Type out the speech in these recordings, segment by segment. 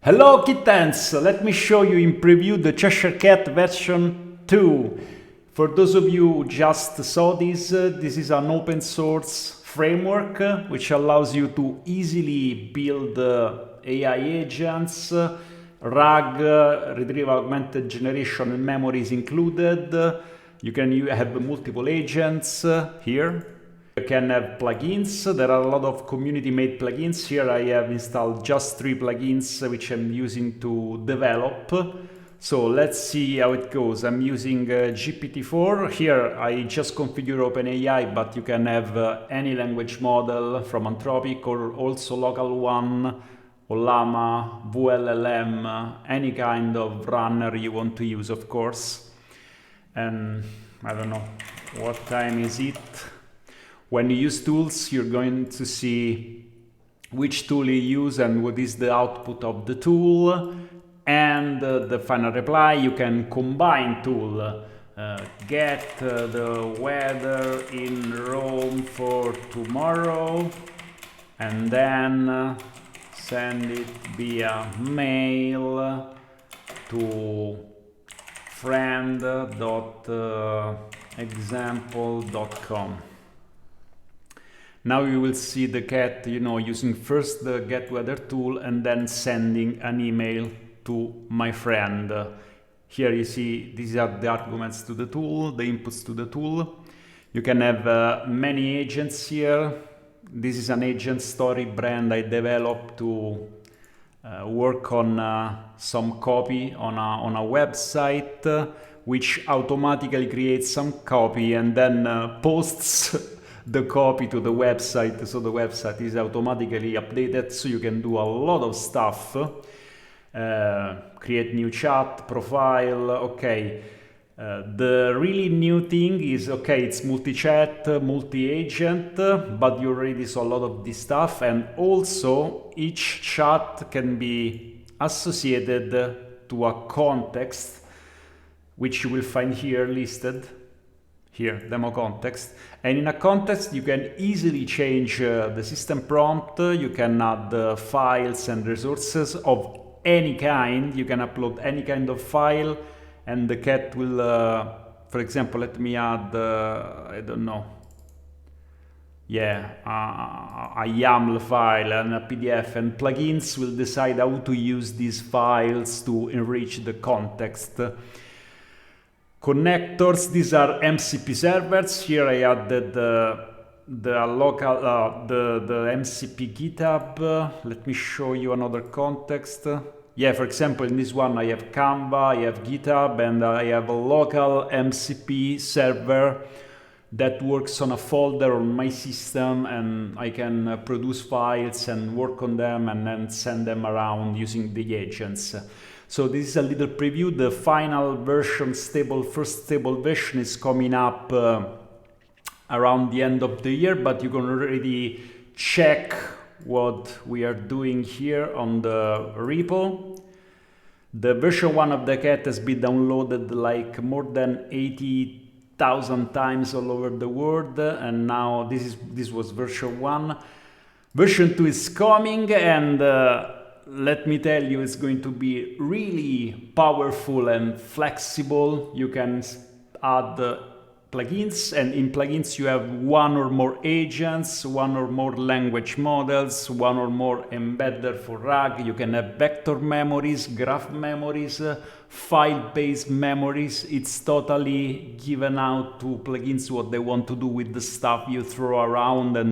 Hello kittens! Let me show you in preview the Cheshire Cat version 2. For those of you who just saw this is an open source framework which allows you to easily build AI agents, RAG, retrieval augmented generation and memory is included. You can have multiple agents here. You can have plugins. There are a lot of community-made plugins. Here I have installed just 3 plugins which I'm using to develop. So let's see how it goes. I'm using GPT-4. Here I just configure OpenAI, but you can have any language model from Anthropic or also local one, Ollama, VLLM, any kind of runner you want to use, of course. And I don't know, what time is it? When you use tools, you're going to see which tool you use and what is the output of the tool. And the final reply, you can combine tool. Get the weather in Rome for tomorrow. And then send it via mail to friend.example.com. Now you will see the cat, using first the get weather tool and then sending an email to my friend. Here you see these are the arguments to the tool, the inputs to the tool. You can have many agents here. This is an agent story brand I developed to work on some copy on a website which automatically creates some copy and then posts the copy to the website, so the website is automatically updated, so you can do a lot of stuff. Create new chat, profile, okay. The really new thing is, it's multi-chat, multi-agent, but you already saw a lot of this stuff, and also each chat can be associated to a context, which you will find here listed. Here, demo context. And in a context, you can easily change the system prompt. You can add files and resources of any kind. You can upload any kind of file, and the cat will, for example, let me add, I don't know, a YAML file and a PDF, and plugins will decide how to use these files to enrich the context. Connectors, these are MCP servers. Here I added the MCP GitHub. Let me show you another context. For example, in this one I have Canva, I have GitHub, and I have a local MCP server that works on a folder on my system, and I can produce files and work on them and then send them around using the agents. So this is a little preview. The final version, first stable version is coming up around the end of the year, but you can already check what we are doing here on the repo. The version 1 of the cat has been downloaded like more than 80,000 times all over the world, and now this was version 1. Version 2 is coming, and let me tell you, it's going to be really powerful and flexible. You can add plugins, and in plugins you have one or more agents, one or more language models, one or more embedder for RAG. You can have vector memories, graph memories, file-based memories. It's totally given out to plugins what they want to do with the stuff you throw around. And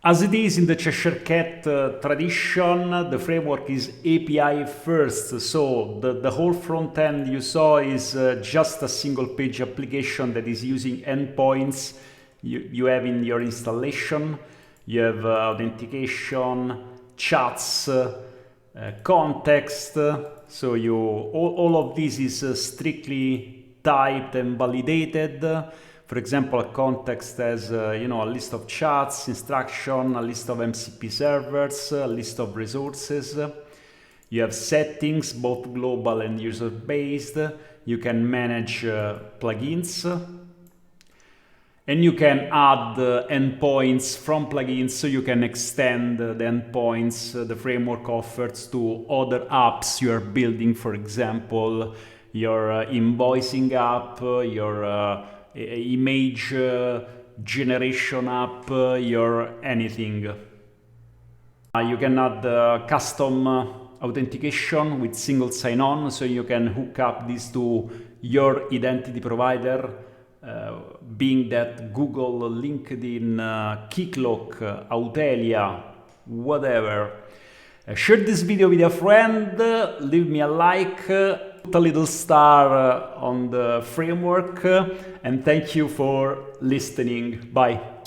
as it is in the Cheshire Cat tradition, the framework is API first, so the whole front end you saw is just a single page application that is using endpoints you have in your installation. You have authentication, chats, context, so all of this is strictly typed and validated. For example, a context has a list of chats, instruction, a list of MCP servers, a list of resources. You have settings, both global and user-based. You can manage plugins. And you can add endpoints from plugins, so you can extend the endpoints the framework offers to other apps you are building, for example, your invoicing app, your image generation app, your anything. You can add custom authentication with single sign-on, so you can hook up this to your identity provider, being that Google, LinkedIn, Keycloak, Autelia, whatever. Share this video with a friend, leave me a like, put a little star on the framework, and thank you for listening. Bye.